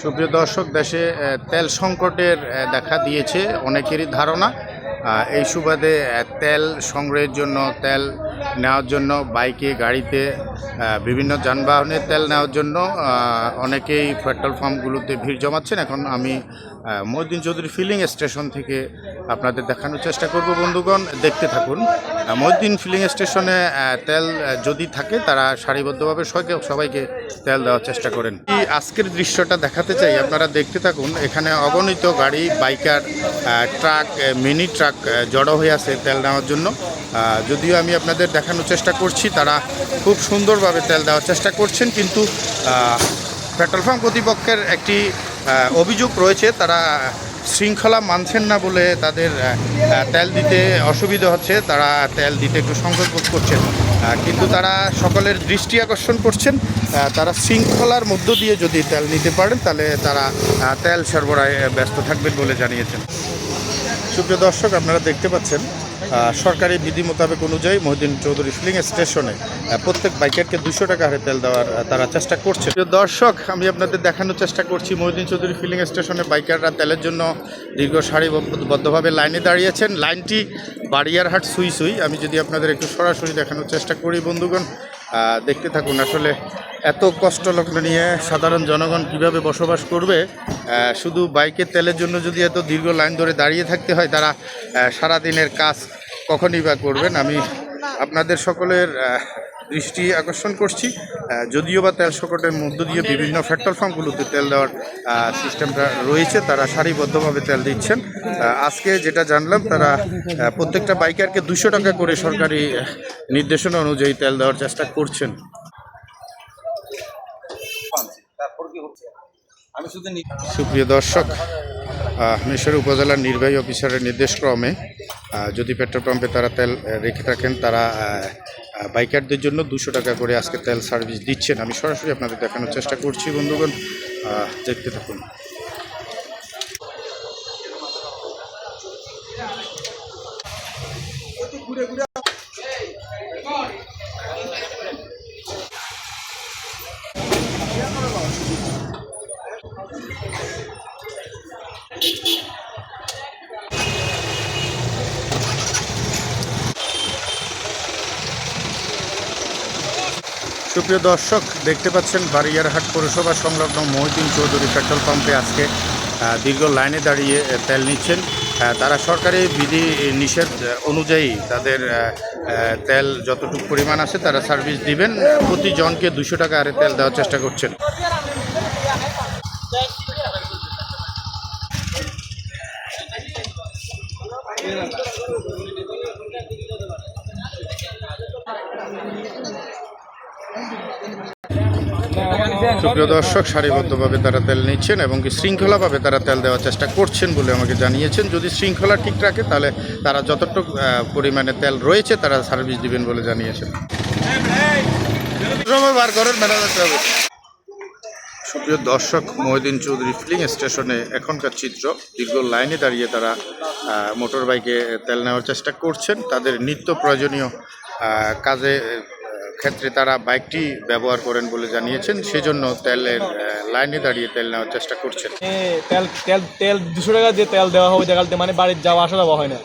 সুপ্রিয় দর্শক, দেশে তেল সংকটের দেখা দিয়েছে অনেকেরই ধারণা। এই সুবাদে তেল সংগ্রহের জন্য, তেল নেওয়ার জন্য বাইকে, গাড়িতে, বিভিন্ন যানবাহনে তেল নেওয়ার জন্য অনেকেই পেট্রোল পাম্পগুলোতে ভিড় জমাচ্ছেন। এখন আমি মহিউদ্দিন চৌধুরী ফিলিং স্টেশন থেকে আপনাদের দেখানোর চেষ্টা করব। বন্ধুগণ, দেখতে থাকুন। মহিউদ্দিন ফিলিং স্টেশনে তেল যদি থাকে তারা সারিবদ্ধভাবে সবাইকে তেল দেওয়ার চেষ্টা করেন। এই আজকের দৃশ্যটা দেখাতে চাই, আপনারা দেখতে থাকুন। এখানে অগণিত গাড়ি, বাইকার, ট্রাক, মিনি ট্রাক জড়ো হয়ে আছে তেল নেওয়ার জন্য। যদিও আমি আপনাদের দেখানোর চেষ্টা করছি, তারা খুব সুন্দরভাবে তেল দেওয়ার চেষ্টা করছেন, কিন্তু পেট্রোল পাম্প কর্তৃপক্ষের একটি অভিযোগ রয়েছে, তারা শৃঙ্খলা মানছেন না বলে তাদের তেল দিতে অসুবিধা হচ্ছে। তারা তেল দিতে একটু সংকোচ বোধ করছেন, কিন্তু তারা সকলের দৃষ্টি আকর্ষণ করছেন। তারা শৃঙ্খলার মধ্য দিয়ে যদি তেল নিতে পারেন তাহলে তারা তেল সরবরাহে ব্যস্ত থাকবেন বলে জানিয়েছেন। সুপ্রিয় দর্শক, আপনারা দেখতে পাচ্ছেন সরকারি বিধি মোতাবেক অনুযায়ী মহিউদ্দিন চৌধুরী ফিলিং স্টেশনে প্রত্যেক বাইকারকে 200 টাকা হারে তেল দেওয়ার তারা চেষ্টা করছে। প্রিয় দর্শক, আমি আপনাদের দেখানোর চেষ্টা করছি মহিউদ্দিন চৌধুরী ফিলিং স্টেশনে বাইকাররা তেলের জন্য দীর্ঘ সারিবদ্ধভাবে লাইনে দাঁড়িয়েছেন। লাইনটি বাড়িয়ারহাট সুই। আমি যদি আপনাদের একটু সরাসরি দেখানোর চেষ্টা করি, বন্ধুগণ দেখতে থাকুন। আসলে এত কষ্ট লগ্ন নিয়ে সাধারণ জনগণ কিভাবে বসবাস করবে? শুধু বাইকের তেলের জন্য যদি এত দীর্ঘ লাইন ধরে দাঁড়িয়ে থাকতে হয়, তারা সারাদিনের কাজ কখনই বা করবেন? আমি আপনাদের সকলের দৃষ্টি আকর্ষণ করছি। যদিও বা তেল সংকটের মধ্য দিয়ে বিভিন্ন পেট্রোল পাম্পগুলোতে তেল দেওয়ার সিস্টেমটা রয়েছে, তারা সারিবদ্ধভাবে তেল দিচ্ছেন। আজকে যেটা জানলাম, তারা প্রত্যেকটা বাইকারকে 200 টাকা করে সরকারি নির্দেশনা অনুযায়ী তেল দেওয়ার চেষ্টা করছেন। সুপ্রিয় দর্শক, মিরসরাই উপজেলার নির্বাহী অফিসারের নির্দেশক্রমে যদি পেট্রোল পাম্পে তারা তেল রেখে থাকেন, তারা বাইকারদের জন্য 200 টাকা করে আজকে তেল সার্ভিস দিচ্ছেন। আমি সরাসরি আপনাদের দেখানোর চেষ্টা করছি। বন্ধুগণ দেখতে থাকুন। সুপ্রিয় দর্শক, দেখতে পাচ্ছেন বাড়িয়ারহাট পৌরসভা সংলগ্ন মহিউদ্দিন চৌধুরী পেট্রোল পাম্পে আজকে দীর্ঘ লাইনে দাঁড়িয়ে তেল নিচ্ছেন। তারা সরকারি বিধি নিষেধ অনুযায়ী তাদের তেল যতটুকু পরিমাণ আছে তারা সার্ভিস দিবেন। প্রতিজনকে 200 টাকা হারে তেল দেওয়ার চেষ্টা করছেন। সুপ্রিয় দর্শক, সারিবদ্ধভাবে তারা তেল নিচ্ছেন এবং কি শৃঙ্খলাভাবে তারা তেল দেওয়ার চেষ্টা করছেন বলে আমাকে জানিয়েছেন। যদি শৃঙ্খলা ঠিক রাখে তাহলে তারা যতটুকু পরিমাণে তেল রয়েছে তারা সার্ভিস দিবেন বলে জানিয়েছেন। সুপ্রিয় দর্শক, মহিউদ্দিন চৌধুরী ফিলিং স্টেশনে এখনকার চিত্র। দীর্ঘ লাইনে দাঁড়িয়ে তারা মোটর বাইকে তেল নেওয়ার চেষ্টা করছেন। তাদের নিত্য প্রয়োজনীয় কাজে ক্ষেত্রে তারা বাইকটি ব্যবহার করেন বলে জানিয়েছেন, সেজন্য তেলের লাইনে দাঁড়িয়ে তেল নেওয়ার চেষ্টা করছেন। তেল 200 টাকা দিয়ে তেল দেওয়া হবে দেখালতে, মানে বাড়ির যাওয়া আসা যাওয়া হয় না।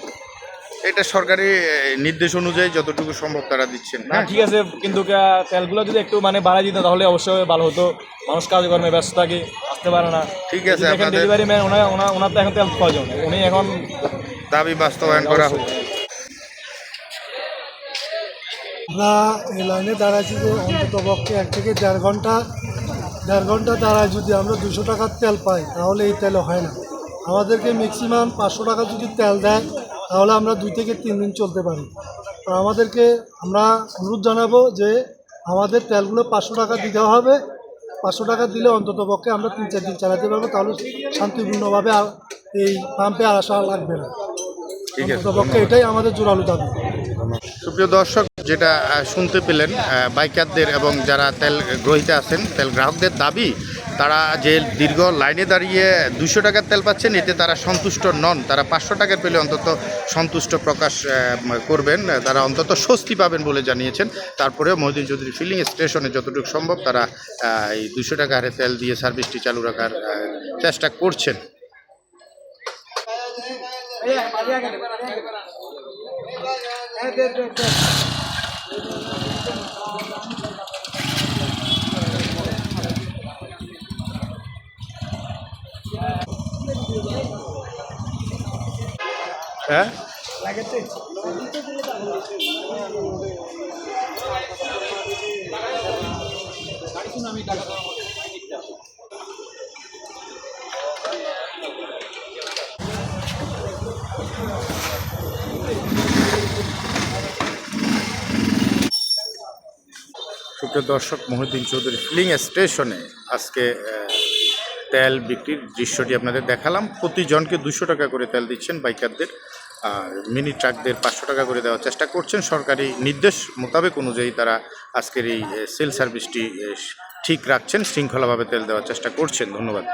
এটা সরকারি নির্দেশ অনুযায়ী যতটুকু সম্ভব তারা দিচ্ছেন। হ্যাঁ, ঠিক আছে, কিন্তু তেলগুলো যদি একটু মানে বাড়াই দিত তাহলে অবশ্যই ভালো হতো। মানুষ কাজকর্মে ব্যস্ত থাকে, আসতে পারে না। ঠিক আছে, ডেলিভারি ম্যান ওনার তো এখন তেল প্রয়োজন, উনি এখন দাবি বাস্তবায়ন করা হোক। আমরা এই লাইনে দাঁড়াচ্ছি যে অন্তত পক্ষে 1 থেকে দেড় ঘন্টা দাঁড়ায় যদি আমরা 200 টাকার তেল পাই তাহলে এই তেল হয় না। আমাদেরকে ম্যাক্সিমাম 500 টাকা যদি তেল দেয় তাহলে আমরা 2 থেকে 3 দিন চলতে পারি। তো আমাদেরকে আমরা অনুরোধ জানাবো যে আমাদের তেলগুলো 500 টাকা দিতে হবে। 500 টাকা দিলে অন্তত পক্ষে আমরা 3-4 দিন চালাতে পারবো, তাহলে শান্তিপূর্ণভাবে এই পাম্পে আসা লাগবে না। অন্তত পক্ষে এটাই আমাদের জোরালো দাবি। সুপ্রিয় দর্শক, যেটা শুনতে পেলেন বাইকারদের এবং যারা তেল গ্রহীতা আছেন, তেল গ্রাহকদের দাবি তারা যে দীর্ঘ লাইনে দাঁড়িয়ে 200 টাকার তেল পাচ্ছেন, এতে তারা সন্তুষ্ট নন। তারা 500 টাকার পেলে অন্তত সন্তুষ্ট প্রকাশ করবেন, তারা অন্তত স্বস্তি পাবেন বলে জানিয়েছেন। তারপরেও মহিউদ্দিন চৌধুরী ফিলিং স্টেশনে যতটুকু সম্ভব তারা এই 200 টাকা হারে তেল দিয়ে সার্ভিসটি চালু রাখার চেষ্টা করছেন। হ্যাঁ, সুপ্রিয় দর্শক, মহিউদ্দিন চৌধুরী ফিলিং স্টেশনে আজকে তেল বিক্রির দৃশ্যটি আপনাদের দেখালাম। প্রতিজনকে 200 টাকা করে তেল দিচ্ছেন বাইকারদের, আর মিনি ট্রাকদের 500 টাকা করে দেওয়ার চেষ্টা করছেন। সরকারি নির্দেশ মোতাবেক অনুযায়ী তারা আজকের এই সেল সার্ভিসটি ঠিক রাখছেন, শৃঙ্খলাভাবে তেল দেওয়ার চেষ্টা করছেন। ধন্যবাদ।